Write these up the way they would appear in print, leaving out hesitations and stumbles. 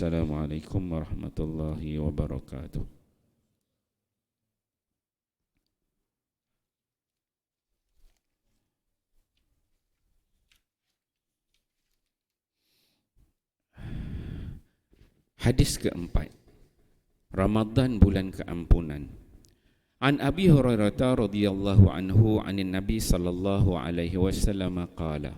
Wassalamualaikum warahmatullahi wabarakatuh. Hadis keempat, Ramadan bulan keampunan. An Abi Hurairah radhiyallahu anhu anin Nabi sallallahu alaihi wasallam qala: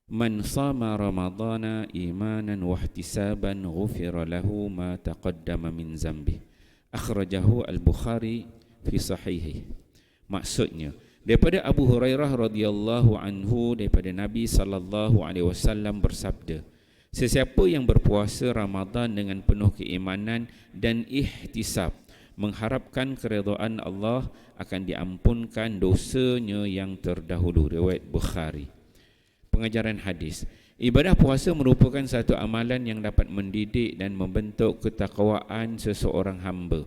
Man sama Ramadana imanan wa ihtisaban ghufira lahu ma taqaddama min zambi. Akhrajahu Al-Bukhari fi sahihih. Maksudnya, daripada Abu Hurairah radhiyallahu anhu daripada Nabi sallallahu alaihi wasallam bersabda, sesiapa yang berpuasa Ramadan dengan penuh keimanan dan ihtisab, mengharapkan keridhaan Allah, akan diampunkan dosanya yang terdahulu. Riwayat Bukhari. Pengajaran hadis. Ibadah puasa merupakan satu amalan yang dapat mendidik dan membentuk ketakwaan seseorang hamba.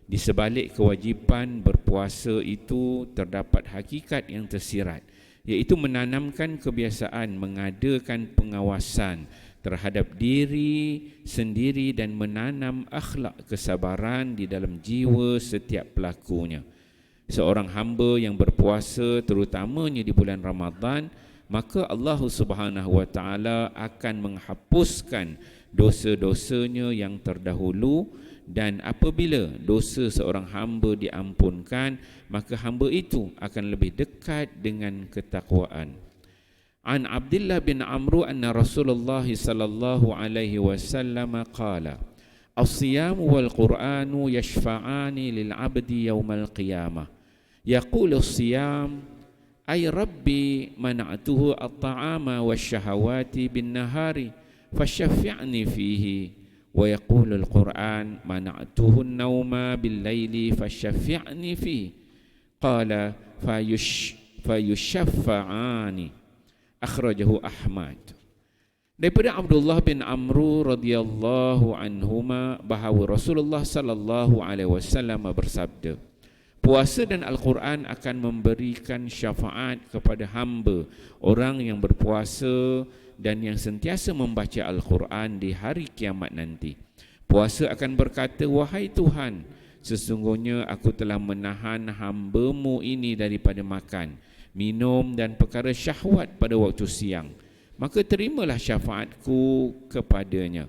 Di sebalik kewajipan berpuasa itu terdapat hakikat yang tersirat, iaitu menanamkan kebiasaan mengadakan pengawasan terhadap diri sendiri dan menanam akhlak kesabaran di dalam jiwa setiap pelakunya. Seorang hamba yang berpuasa terutamanya di bulan Ramadan, maka Allah Subhanahu wa taala akan menghapuskan dosa-dosanya yang terdahulu, dan apabila dosa seorang hamba diampunkan, maka hamba itu akan lebih dekat dengan ketakwaan. An Abdullah bin Amr anna Rasulullah sallallahu alaihi wasallam qala: As-siyam wal Qur'anu yashfa'ani lil 'abdi yawmal qiyamah. Yaqulu as-siyam ay rabbi mana'tuhu at-ta'ama wasyahawati bin nahari fashaffi'ni fihi, wa yaqulu al-Qur'an mana'tuhu an-nawma bil laili fashaffi'ni fihi. Qala fayushaffa'ani. Akhrajahu Ahmad. Daripada Abdullah bin Amr radhiyallahu anhuma bahawa Rasulullah sallallahu alaihi wasallam bersabda, puasa dan Al-Quran akan memberikan syafaat kepada hamba, orang yang berpuasa dan yang sentiasa membaca Al-Quran di hari kiamat nanti. Puasa akan berkata, wahai Tuhan, sesungguhnya aku telah menahan hamba-Mu ini daripada makan, minum dan perkara syahwat pada waktu siang. Maka terimalah syafaatku kepadanya.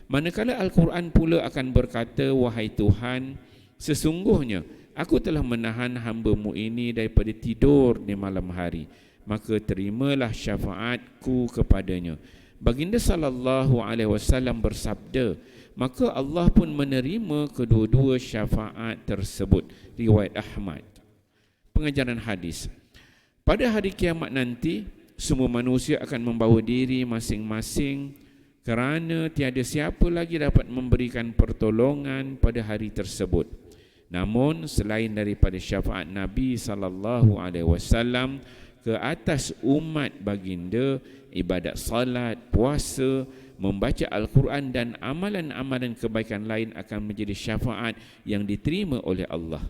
Manakala Al-Quran pula akan berkata, wahai Tuhan, sesungguhnya aku telah menahan hamba-Mu ini daripada tidur di malam hari, maka terimalah syafaatku kepadanya. Baginda sallallahu alaihi wasallam bersabda, maka Allah pun menerima kedua-dua syafaat tersebut. Riwayat Ahmad. Pengajaran hadis. Pada hari kiamat nanti, semua manusia akan membawa diri masing-masing, kerana tiada siapa lagi dapat memberikan pertolongan pada hari tersebut. Namun selain daripada syafaat Nabi sallallahu alaihi wasallam ke atas umat baginda, ibadat salat, puasa, membaca Al-Quran dan amalan-amalan kebaikan lain akan menjadi syafaat yang diterima oleh Allah.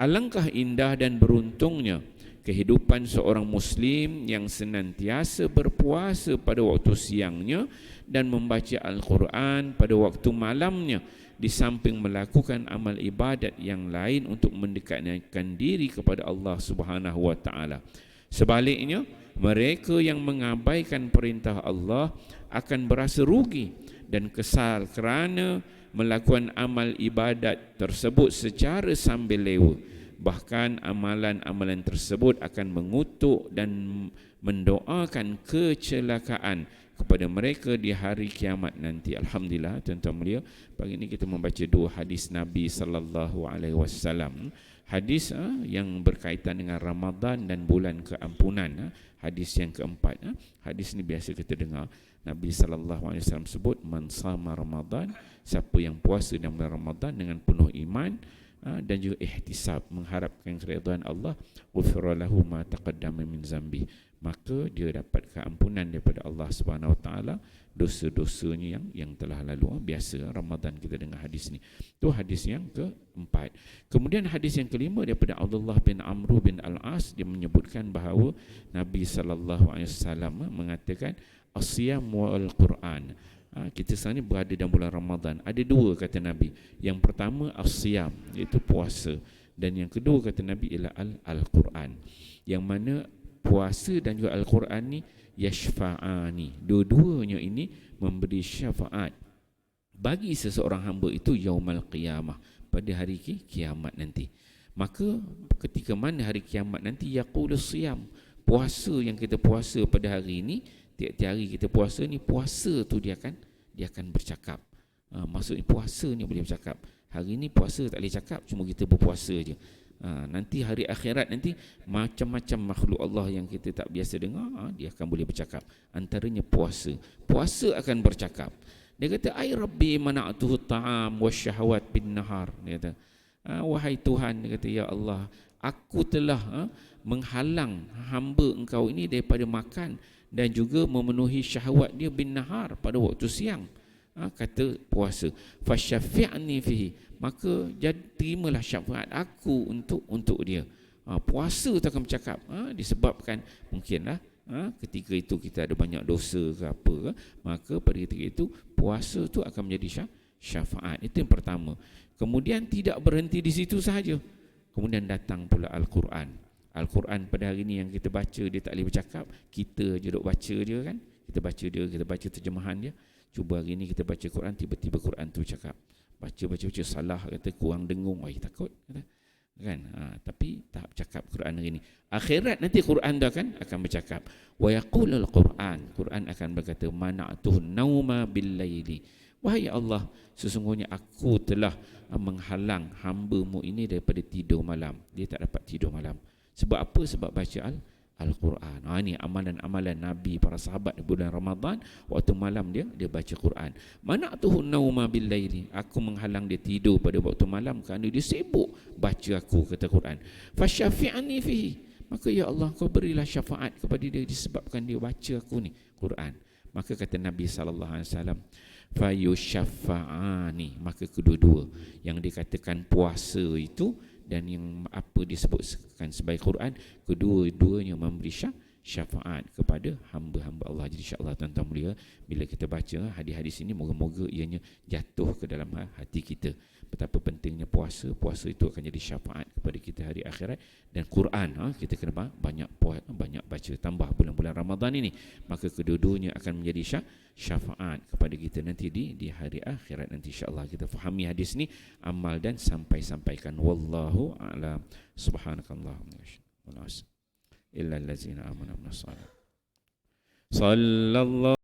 Alangkah indah dan beruntungnya kehidupan seorang Muslim yang senantiasa berpuasa pada waktu siangnya dan membaca Al-Quran pada waktu malamnya, di samping melakukan amal ibadat yang lain untuk mendekatkan diri kepada Allah Subhanahu wa taala. Sebaliknya, mereka yang mengabaikan perintah Allah akan berasa rugi dan kesal kerana melakukan amal ibadat tersebut secara sambil lewa. Bahkan amalan-amalan tersebut akan mengutuk dan mendoakan kecelakaan kepada mereka di hari kiamat nanti. Alhamdulillah, tuan-tuan mulia, pagi ini kita membaca dua hadis Nabi sallallahu alaihi wasallam. Hadis yang berkaitan dengan Ramadan dan bulan keampunan. Hadis yang keempat. Hadis ini biasa kita dengar. Nabi sallallahu alaihi wasallam sebut, man sama Ramadan, siapa yang puasa dalam bulan Ramadan dengan penuh iman dan juga ihtisab, mengharapkan keridhaan Allah, ghufira lahu ma taqaddama min zambi, maka dia dapat keampunan daripada Allah Subhanahu wa taala dosa-dosanya yang telah lalu. Biasa Ramadan kita dengar hadis ni. Itu hadis yang keempat. Kemudian hadis yang kelima daripada Abdullah bin Amr bin Al-As, dia menyebutkan bahawa Nabi sallallahu alaihi wasallam mengatakan as-siyam wal Quran. Kita sekarang ni berada dalam bulan Ramadan. Ada dua kata Nabi. Yang pertama as-siyam, iaitu puasa. Dan yang kedua kata Nabi ialah Al-Quran. Yang mana puasa dan juga Al-Quran ni yashfa'ani. Dua-duanya ini memberi syafaat bagi seseorang hamba itu yaumal qiyamah, pada hari kiamat nanti. Maka ketika mana hari kiamat nanti, yaqulus siyam, puasa yang kita puasa pada hari ini, tiap-tiap hari kita puasa ni, puasa tu dia akan bercakap. Maksudnya puasa ni boleh bercakap. Hari ni puasa tak boleh cakap, cuma kita berpuasa je. Nanti hari akhirat nanti macam-macam makhluk Allah yang kita tak biasa dengar, dia akan boleh bercakap. Antaranya puasa. Puasa akan bercakap. Dia kata, ai rabbi mana'tuhu ta'am wasyahawat bin nahar. Dia kata, wahai Tuhan, dia kata, ya Allah, aku telah menghalang hamba engkau ini daripada makan dan juga memenuhi syahwat dia bin nahar, pada waktu siang. Kata puasa, fasyafi'ni fihi, maka terimalah syafaat aku untuk dia. Puasa tu akan bercakap. Disebabkan mungkinlah ketika itu kita ada banyak dosa ke apa ke, maka pada ketika itu puasa tu akan menjadi syafaat. Itu yang pertama. Kemudian tidak berhenti di situ sahaja. Kemudian datang pula Al-Quran. Al-Quran pada hari ini yang kita baca, dia tak boleh bercakap, kita je duk baca dia kan. Kita baca dia, kita baca terjemahan dia. Cuba hari ni kita baca Quran, tiba-tiba Quran tu cakap, baca salah, kata kurang dengung, takut kata. Kan? Tapi tak bercakap Quran hari ni. Akhirat nanti Quran tu akan bercakap. Wa yaqulul Quran, Quran akan berkata, mana'tuhu nauma bil laili. Wahai Allah, sesungguhnya aku telah menghalang hamba-Mu ini daripada tidur malam. Dia tak dapat tidur malam. Sebab apa? Sebab baca Al-Quran. Ini amalan-amalan Nabi, para sahabat di bulan Ramadan, waktu malam dia baca Quran. Mana'tuhu nauma bil laili, aku menghalang dia tidur pada waktu malam kerana dia sibuk baca aku, kata Quran. Fasyafi'ani fihi, maka ya Allah, kau berilah syafaat kepada dia disebabkan dia baca aku ni Quran. Maka kata Nabi SAW, fayusyafa'ani, maka kedua-dua yang dikatakan puasa itu dan yang apa disebutkan sebagai Quran, kedua-duanya memberi syafaat kepada hamba-hamba Allah. Jadi insya-Allah tuan-tuan mulia, bila kita baca hadis-hadis ini, moga-moga ianya jatuh ke dalam hati kita betapa pentingnya puasa. Puasa itu akan jadi syafaat kepada kita hari akhirat. Dan Quran, kita kena banyak baca, tambah bulan-bulan Ramadan ini, maka kedua-duanya akan menjadi syafaat kepada kita nanti di hari akhirat nanti. insya-Allah kita fahami hadis ni, amal dan sampaikan. Wallahu a'lam. Subhanakallahumma wa bihamdika, illa allazina amanu wa sallallahu